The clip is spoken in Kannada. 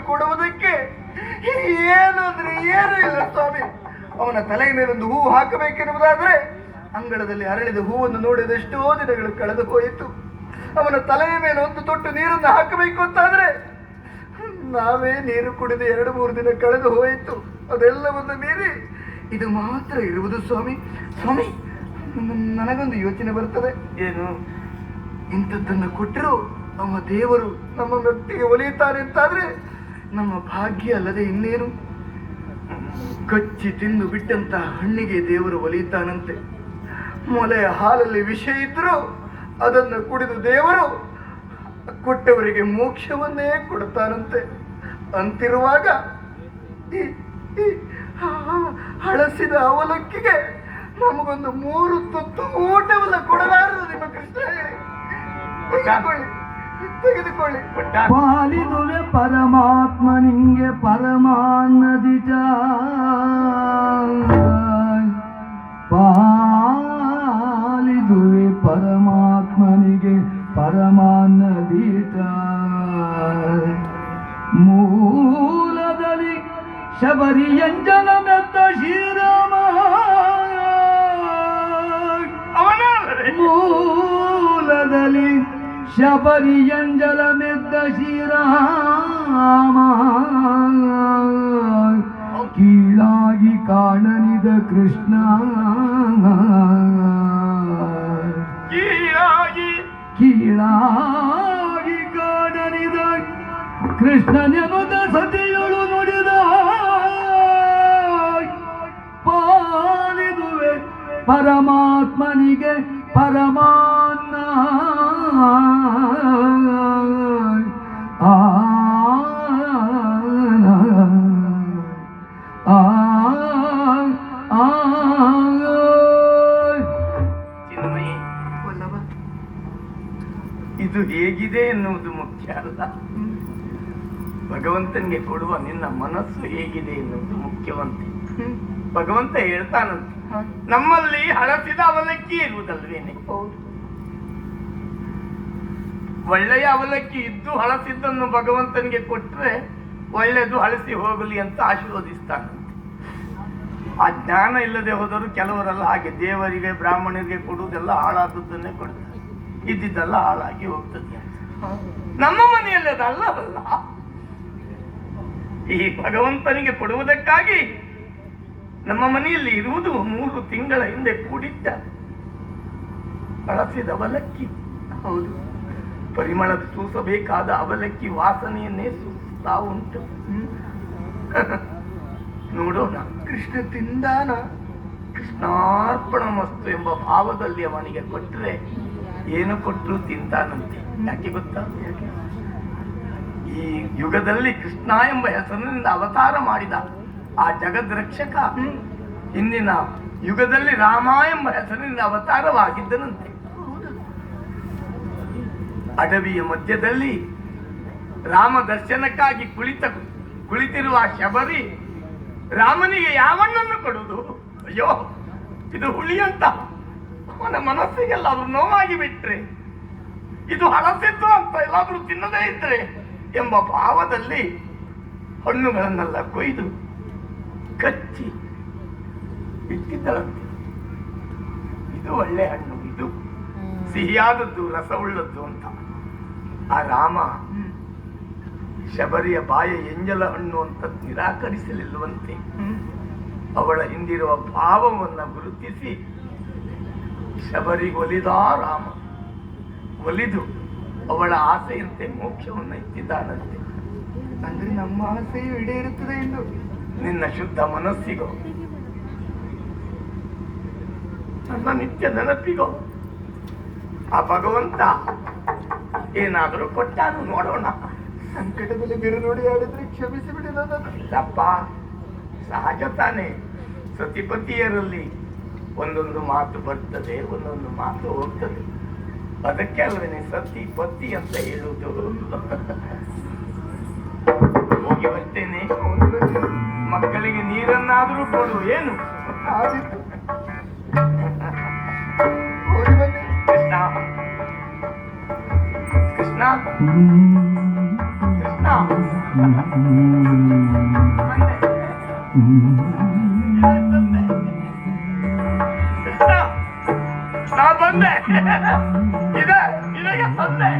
ಕೊಡುವುದಕ್ಕೆ ಏನು ಅಂದ್ರೆ ಏನೂ ಇಲ್ಲ ಸ್ವಾಮಿ. ಅವನ ತಲೆಯ ಮೇಲೊಂದು ಹೂವು ಹಾಕಬೇಕೆನ್ನುವುದಾದ್ರೆ ಅಂಗಳದಲ್ಲಿ ಅರಳಿದ ಹೂವನ್ನು ನೋಡಿದೆಷ್ಟೋ ದಿನಗಳು ಕಳೆದು ಹೋಯಿತು. ಅವನ ತಲೆಯ ಮೇಲೆ ಒಂದು ತೊಟ್ಟು ನೀರನ್ನು ಹಾಕಬೇಕು ಅಂತಾದ್ರೆ ನಾವೇ ನೀರು ಕುಡಿದು 2-3 ದಿನ ಕಳೆದು ಹೋಯಿತು. ಅದೆಲ್ಲವನ್ನು ಮೀರಿ ಇದು ಮಾತ್ರ ಇರುವುದು ಸ್ವಾಮಿ. ಸ್ವಾಮಿ, ನನಗೊಂದು ಯೋಚನೆ ಬರ್ತದೆ. ಏನು? ಇಂಥದ್ದನ್ನು ಕೊಟ್ಟರು ನಮ್ಮ ದೇವರು ನಮ್ಮ ವ್ಯಕ್ತಿಗೆ ಒಲಿಯುತ್ತಾನೆ ಅಂತಾದ್ರೆ ನಮ್ಮ ಭಾಗ್ಯ ಅಲ್ಲದೆ ಇನ್ನೇನು. ಕಚ್ಚಿ ತಿಂದು ಬಿಟ್ಟಂತ ಹಣ್ಣಿಗೆ ದೇವರು ಒಲಿಯುತ್ತಾನಂತೆ. ಮೊಲೆಯ ಹಾಲಲ್ಲಿ ವಿಷ ಇದ್ರೂ ಅದನ್ನು ಕುಡಿದು ದೇವರು ಕೊಟ್ಟವರಿಗೆ ಮೋಕ್ಷವನ್ನೇ ಕೊಡುತ್ತಾನಂತೆ. ಅಂತಿರುವಾಗ ಈ ಹಳಸಿದ ಅವಲಕ್ಕಿಗೆ ನಮಗೊಂದು 3 ತುತ್ತು ಊಟವನ್ನ ಕೊಡಲಾರದು ನಿಮ್ಮ ಕೃಷ್ಣ. ತೆಗೆದುಕೊಳ್ಳಿ. ಪಾಲಿದುವೆ ಪರಮಾತ್ಮ ನಿಂಗೆ ಪರಮಾನ್ನದಿಟ, ಪಾಲಿದುವೆ ಪರಮಾತ್ಮನಿಗೆ ಪರಮಾನ್ನದಿಟ. ಮೂಲದಲ್ಲಿ ಶಬರಿಯಂಜನ ಮೆತ್ತ ಶ್ರೀರಾಮ, ಮೂಲದಲ್ಲಿ ಶಬರಿಯಂಜಲ ಮೆದ್ದ ಶ್ರೀರಾಮ, ಕೀಳಾಗಿ ಕಾಣನಿದ ಕೃಷ್ಣ, ಕೀಳಾಗಿ ಕಾಣನಿದ ಕೃಷ್ಣನೆನುದ ಸತಿಯಳು ನುಡಿದ. ಪಾಲಿದುವೆ ಪರಮಾತ್ಮನಿಗೆ ಪರಮಾನ್ನ, ಇದು ಹೇಗಿದೆ ಎನ್ನುವುದು ಮುಖ್ಯ ಅಲ್ಲ, ಭಗವಂತನಿಗೆ ಕೊಡುವ ನಿನ್ನ ಮನಸ್ಸು ಹೇಗಿದೆ ಎನ್ನುವುದು ಮುಖ್ಯವಂತೆ. ಭಗವಂತ ಹೇಳ್ತಾನಂತೆ, ನಮ್ಮಲ್ಲಿ ಹಳಸಿದ ಅವಲಕ್ಕಿ ಇರುವುದಲ್ವೇನೆ. ಒಳ್ಳೆಯ ಅವಲಕ್ಕಿ ಇದ್ದು ಹಳಸಿದ್ದನ್ನು ಭಗವಂತನಿಗೆ ಕೊಟ್ಟರೆ ಒಳ್ಳೆಯದು ಹಳಸಿ ಹೋಗಲಿ ಅಂತ ಆಶೀರ್ವದಿಸ್ತಾನಂತೆ. ಆ ಜ್ಞಾನ ಇಲ್ಲದೆ ಹೋದರೂ ಕೆಲವರೆಲ್ಲ ಹಾಗೆ ದೇವರಿಗೆ ಬ್ರಾಹ್ಮಣರಿಗೆ ಕೊಡುವುದೆಲ್ಲ ಹಾಳಾದದ್ದನ್ನೇ ಕೊಡ್ತಾರೆ, ಇದ್ದಿದ್ದೆಲ್ಲ ಹಾಳಾಗಿ ಹೋಗ್ತದೆ. ನಮ್ಮ ಮನೆಯಲ್ಲಿ ಅದಲ್ಲ. ಈ ಭಗವಂತನಿಗೆ ಕೊಡುವುದಕ್ಕಾಗಿ ನಮ್ಮ ಮನೆಯಲ್ಲಿ ಇರುವುದು 3 ತಿಂಗಳ ಹಿಂದೆ ಕೂಡಿದ್ದ ಬಳಸಿದ ಅವಲಕ್ಕಿ. ಹೌದು, ಪರಿಮಳ ಸೂಸಬೇಕಾದ ಅವಲಕ್ಕಿ ವಾಸನೆಯನ್ನೇ ಸೂಸುತ್ತಾ ಉಂಟು. ನೋಡೋಣ. ಕೃಷ್ಣ ತಿಂದಾನ. ಕೃಷ್ಣಾರ್ಪಣ ಮಸ್ತು ಎಂಬ ಭಾವದಲ್ಲಿ ಅವನಿಗೆ ಕೊಟ್ಟರೆ ಏನು ಕೊಟ್ಟರು ತಿಂತಾನಂತೆ. ಯಾಕೆ ಗೊತ್ತಾ? ಈ ಯುಗದಲ್ಲಿ ಕೃಷ್ಣ ಎಂಬ ಹೆಸರಿನಿಂದ ಅವತಾರ ಮಾಡಿದ ಆ ಜಗದ್ ರಕ್ಷಕ ಇಂದಿನ ಯುಗದಲ್ಲಿ ರಾಮ ಎಂಬ ಹೆಸರಿನಿಂದ ಅವತಾರವಾಗಿದ್ದನಂತೆ. ಅಡವಿಯ ಮಧ್ಯದಲ್ಲಿ ರಾಮ ದರ್ಶನಕ್ಕಾಗಿ ಕುಳಿತಿರುವ ಶಬರಿ ರಾಮನಿಗೆ ಯಾವಣ್ಣನ್ನು ಕೊಡುವುದು? ಅಯ್ಯೋ, ಇದು ಹುಳಿ ಅಂತ ಅವನ ಮನಸ್ಸಿಗೆಲ್ಲ ಅವರು ನೋವಾಗಿ ಬಿಟ್ರೆ, ಇದು ಹಳಸಿದ್ದು ಅಂತ ಎಲ್ಲಾದ್ರೂ ತಿನ್ನದೇ ಇದ್ರೆ ಎಂಬ ಭಾವದಲ್ಲಿ ಹಣ್ಣುಗಳನ್ನೆಲ್ಲ ಕೊಯ್ದು ಕಚ್ಚಿ ಇಟ್ಟಿದ್ದಳಂತೆ. ಇದು ಒಳ್ಳೆ ಹಣ್ಣು, ಇದು ಸಿಹಿಯಾದದ್ದು, ರಸವುಳ್ಳದ್ದು ಅಂತ. ಆ ರಾಮ ಶಬರಿಯ ಬಾಯ ಎಂಜಲ ಹಣ್ಣು ಅಂತ ನಿರಾಕರಿಸಲಿಲ್ಲವಂತೆ. ಅವಳ ಹಿಂದಿರುವ ಭಾವವನ್ನ ಗುರುತಿಸಿ ಶಬರಿಗೆ ಒಲಿದ ರಾಮ, ಒಲಿದು ಅವಳ ಆಸೆಯಂತೆ ಮೋಕ್ಷವನ್ನ ಇಟ್ಟಿದ್ದಾನಂತೆ. ಅಂದ್ರೆ ನಮ್ಮ ಆಸೆಯು ಈಡೇರುತ್ತದೆ ಎಂದು ನಿನ್ನ ಶುದ್ಧ ಮನಸ್ಸಿಗೋ ನನ್ನ ನಿತ್ಯ ನೆನಪಿಗೋ ಆ ಭಗವಂತ ಏನಾದರೂ ಕೊಟ್ಟಾನು ನೋಡೋಣ. ಸಂಕಟದಲ್ಲಿ ಬಿರು ನೋಡಿ ಆಡಿದ್ರೆ ಕ್ಷಮಿಸಿ ಬಿಡಿದಲ್ಲ. ಇಲ್ಲಪ್ಪ, ಸಹಜ ತಾನೆ. ಸತಿಪತಿಯರಲ್ಲಿ ಒಂದೊಂದು ಮಾತು ಬರ್ತದೆ, ಒಂದೊಂದು ಮಾತು ಹೋಗ್ತದೆ. ಅದಕ್ಕೆ ಅಲ್ವೇನೆ ಸತಿ ಪತಿ ಅಂತ ಹೇಳುವುದು. ಹೋಗಿ ಬರ್ತೇನೆ. ಮಕ್ಕಳಿಗೆ ನೀರನ್ನಾದರೂ ಕೊಡು. ಏನು ಕೃಷ್ಣ ಕೃಷ್ಣ ಕೃಷ್ಣ ನಾ ಬಂದೆ ಇದೆ ಬಂದೆ